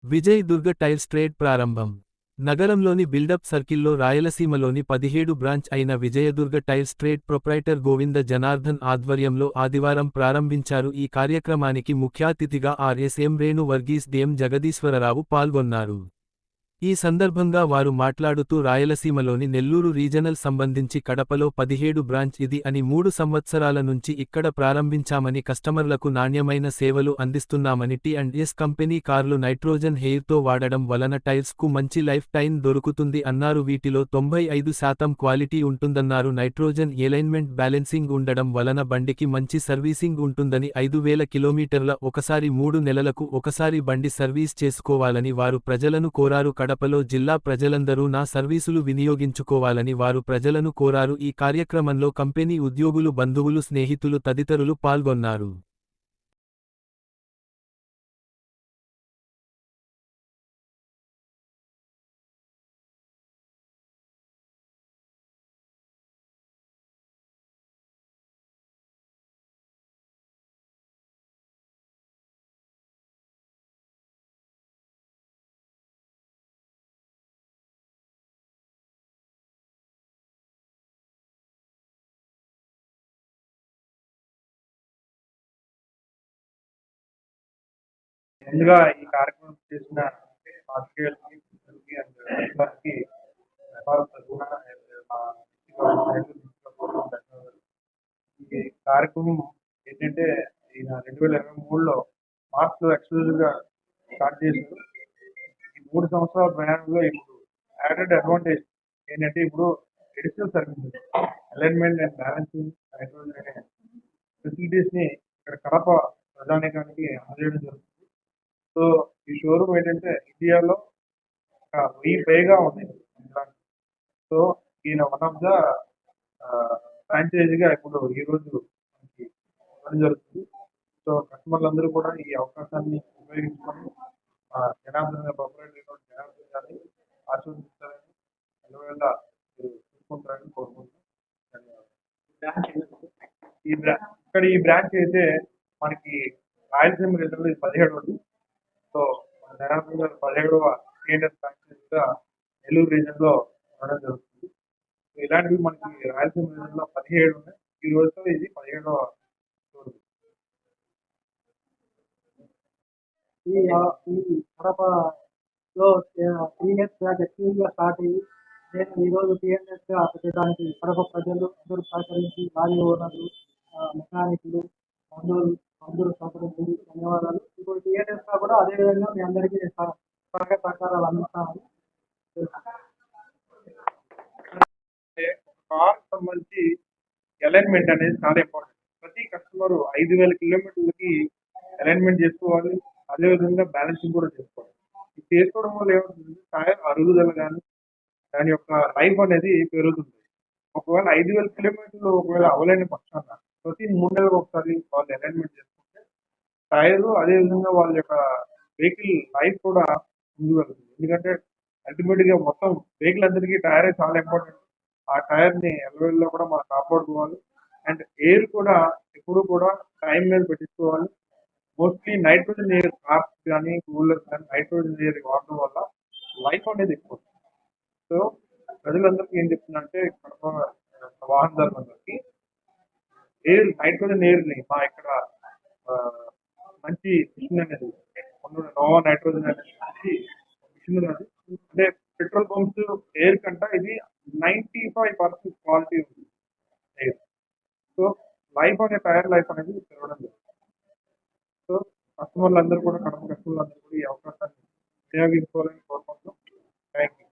Vijay Durga tiles trade ప్రారంభం. నగరంలోని buildup సర్కిల్లో రాయలసీమలోని 17 బ్రాంచ్ అయిన Vijayadurga tiles trade proprietor Govinda Janardhan ఆధ్వర్యంలో ఆదివారం ప్రారంభించారు. ఈ కార్యక్రమానికి ముఖ్యాతిథిగా ఆర్ఎస్ఎం రేణు వర్గీస్ డిఎం జగదీశ్వరరావు పాల్గొన్నారు. ఈ సందర్భంగా వారు మాట్లాడుతూ రాయలసీమలోని నెల్లూరు రీజనల్ సంబంధించి కడపలో 17 బ్రాంచ్ ఇది అని 3 సంవత్సరాల నుంచి ఇక్కడ ప్రారంభించామని కస్టమర్లకు నాణ్యమైన సేవలు అందిస్తున్నామని టీ&ఎస్ కంపెనీ కార్లు నైట్రోజన్ హెయిర్తో వాడడం వలన టైల్స్కు మంచి లైఫ్ టైం దొరుకుతుంది అన్నారు. వీటిలో 95% క్వాలిటీ ఉంటుందన్నారు. నైట్రోజన్ ఎలైన్మెంట్ బ్యాలెన్సింగ్ ఉండడం వలన బండికి మంచి సర్వీసింగ్ ఉంటుందని 5000 కిలోమీటర్ల ఒకసారి 3 నెలలకు ఒకసారి బండి సర్వీస్ చేసుకోవాలని వారు ప్రజలను కోరారు. కడపలో జిల్లా ప్రజలందరూ నా సర్వీసులు వినియోగించుకోవాలని వారు ప్రజలను కోరారు. ఈ కార్యక్రమంలో కంపెనీ ఉద్యోగులు, బంధువులు, స్నేహితులు తదితరులు పాల్గొన్నారు. ముందుగా ఈ కార్యక్రమం చేసిన పాత్రికేయులకి అండ్ అందరికీ తరఫున మా ఈ కార్యక్రమం ఏంటంటే ఈయన 2023లో మార్చ్లో ఎక్స్క్లూజివ్గా స్టార్ట్ చేశారు. ఈ 3 సంవత్సరాల ప్రయాణంలో ఇప్పుడు యాడెడ్ అడ్వాంటేజ్ ఏంటంటే ఇప్పుడు additional services alignment and balancing nitrogen అనే ఫెసిలిటీస్ని ఇక్కడ కడప ప్రజానీకానికి అందజేయడం జరుగుతుంది. సో ఈ షోరూమ్ ఏంటంటే ఇండియాలో 1000 పైగా ఉన్నాయి. సో ఈయన వన్ ఆఫ్ ద ఫ్రాంచైజీగా ఇప్పుడు ఈ రోజు మనకి ఇవ్వడం జరుగుతుంది. సో కస్టమర్లందరూ కూడా ఈ అవకాశాన్ని ఉపయోగించుకొని జనార్దన్ జనార్దన్ గారిని ఆశీర్వదించాలని ఎల్లవేళ మీరు చూసుకుంటారని కోరుకుంటున్నాను. ఇక్కడ ఈ బ్రాంచ్ అయితే మనకి రాయలసీమ రీజన్లో 17వది. సో మన జనార్దన్ గారు 17వ టీఎంఎస్ ఫ్రాంచైజీగా నెల్లూరు రీజన్లో ఉండడం జరుగుతుంది. సో ఇలాంటివి మనకి రాయలసీమ రీజన్లో 17 ఉన్నాయి. ఈ రోజుతో ఇది 17వ షోరూమ్. ఈ కడపలో 3 ఇయర్స్ బ్యాక్ యాక్చువల్గా స్టార్ట్ అయ్యి నేను ఈరోజు టీఎన్ఎస్గా పెట్టడానికి కడప ప్రజలు అందరూ సహకరించి లారీ ఓనర్లు, మెకానిక్లు అందరూ సహకరించి ధన్యవాదాలు. ఇప్పుడు టీఎన్ఎస్గా కూడా అదేవిధంగా మీ అందరికీ సహకారాలు అందిస్తామని కార్ సంబంధించి అలైన్మెంట్ అనేది చాలా ఇంపార్టెంట్. ప్రతి కస్టమర్ 5000 కిలోమీటర్లకి అలైన్మెంట్ చేసుకోవాలి. అదేవిధంగా బ్యాలెన్సింగ్ కూడా చేసుకోవాలి. ఇది చేసుకోవడం వల్ల ఏమవుతుంది, టైర్ అరుగుదల కానీ దాని యొక్క లైఫ్ అనేది పెరుగుతుంది. ఒకవేళ 5000 కిలోమీటర్లు ఒకవేళ అవలేని పక్షాన ప్రతి 3 నెలలకు ఒకసారి వాళ్ళు అలైన్మెంట్ చేసుకుంటే టైర్ అదేవిధంగా వాళ్ళ యొక్క వెహికల్ లైఫ్ కూడా ముందు వెళ్తుంది. ఎందుకంటే అల్టిమేట్గా మొత్తం వెహికల్ అందరికీ టైరే చాలా ఇంపార్టెంట్. ఆ టైర్ని ఎల్లవేళలో కూడా మనం కాపాడుకోవాలి. అండ్ ఎయిర్ కూడా ఎప్పుడు కూడా టైం మీద పెట్టించుకోవాలి. మోస్ట్లీ నైట్రోజన్ ఎయిర్ కార్స్ కానీ కూలర్స్ కానీ నైట్రోజన్ ఎయిర్ వాడడం వల్ల లైఫ్ అనేది ఎక్కువ. సో ప్రజలందరికీ ఏం చెప్తున్నంటే కడప వాహనదారులందరికీ నైట్రోజన్ ఎయిర్ని మా ఇక్కడ మంచి మిషన్ అనేది నోవా నైట్రోజన్ అనేది మిషన్ ఉన్నది. అంటే పెట్రోల్ పంప్స్ ఎయిర్ కంటే ఇది 95% క్వాలిటీ ఉంది ఎయిర్. సో లైఫ్ అనే టైర్ లైఫ్ అనేది పెరగడం జరుగుతుంది. సో కస్టమర్లందరూ కూడా కడప కస్టమర్లందరూ కూడా ఈ అవకాశాన్ని వినియోగించుకోవాలని కోరుకుంటున్నాం. Thank you.